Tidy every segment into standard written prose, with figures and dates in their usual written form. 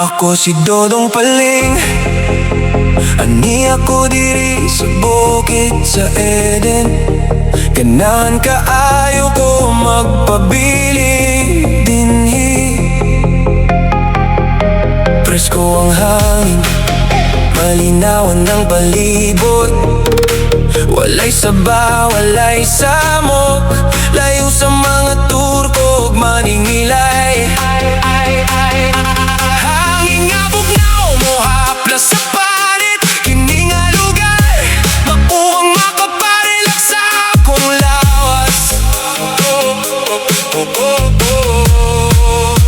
Ako si Dodong Paling, ani ako diri sa bukid sa Eden. Ganahan kaayo ko magpabili dinhi. Presko ang hangin, malinawan ng palibot. Walay saba, walay samok, layo sa mga Turko ug maningilay. Hangin nga bugnaw mo haplas sa palit, kini nga lugar makuhang makaparelak sa akong lawas.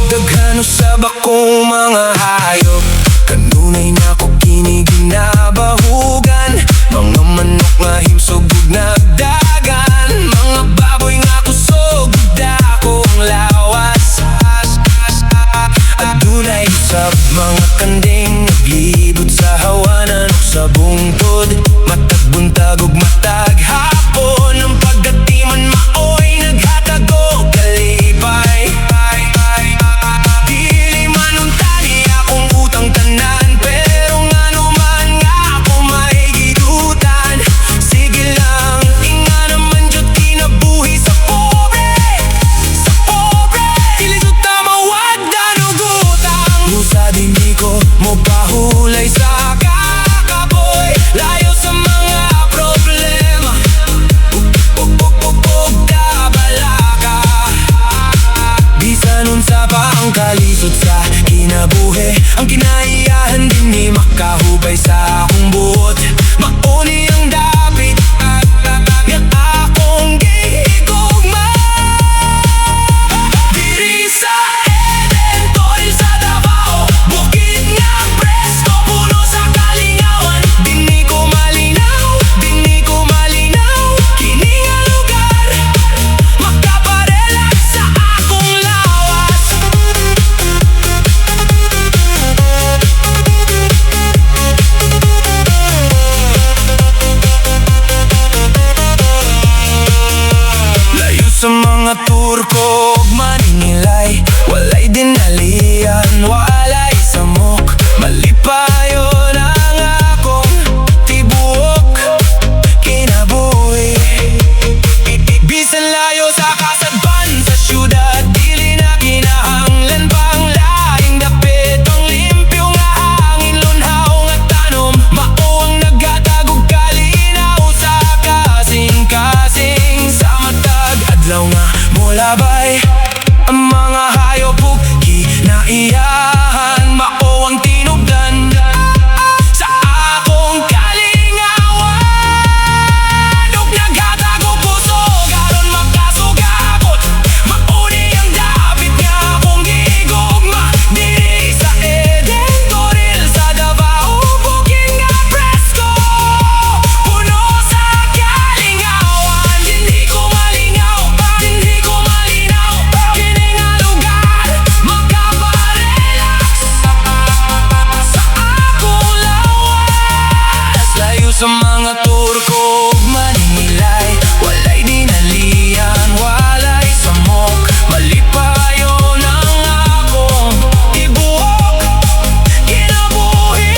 Daghan usab akong mga hayop, kanunay na ko kini ginabahugan. Mga manok nga himsog ug nagdagan, mga baboy nga kusog ug dakong lawas. Adunay usab mga kanding naglibot sa hawanan ug sa bungtod. Matag buntag ug matag hapon, ang pagdatiman maoy naghatag og kalipay. Dili man untani akong utang tanan, pero ngano man nga ako mahigidutan. Sige lang, inga naman jud kinabuhi sa pobre, sa pobre. Dili jud ta mawagdan og utang. Lusa dinhi ko mo pahulay sa kakaboy, layo sa mga problema ug kabalaka. Bisan unsa pa ang kalisod sa kinabuhi, ang kinaiyahan dinhi makahubay sa akong buot. Mauni ang dapit at akong gihigugma. Diri sa Eden, tol sa Davao, bukid nga presko, puno sa kalingawan. Dinhi ko malinaw, dinhi ko malinaw, kini nga lugar makaparelak sa akong lawas. Layo sa mga Turko ug maningilay, walay dinalian, walay samok. Malipayon ang akong tibuok kinabuhi. Bisan layo sa kasadban sa syudad, dili na kinahanglan pang laing dapit. Ang limpyo nga hangin, lunhaw nga tanom, mao ang naghatag og kalinaw sa kasing-kasing. Sa matag adlaw nga molabay, ang mga hayop ug kinaiyahan, mao ang tinubdan sa akong kalingawan. Ug naghatag og kusog aron makasugakot, mauni ang dapit nga akong gihigugma. Diri sa Eden, Toril sa Davao, bukid nga presko, puno sa kalingawan. Dinhi ko malingaw, dinhi ko malinaw, kini nga lugar makaparelak sa akong lawas. Layo sa mga Turko ug maningilay, walay dinalian, walay samok. Malipayon ang akong tibuok kinabuhi.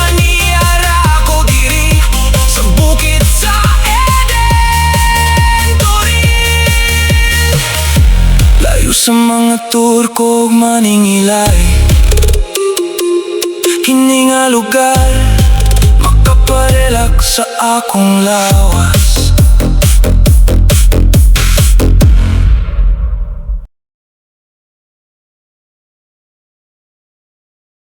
Aniara ako diri sa bukid sa Eden, Toril. Layo sa mga Turko ug maningilay, kini nga lugar makaparelak sa akong lawas.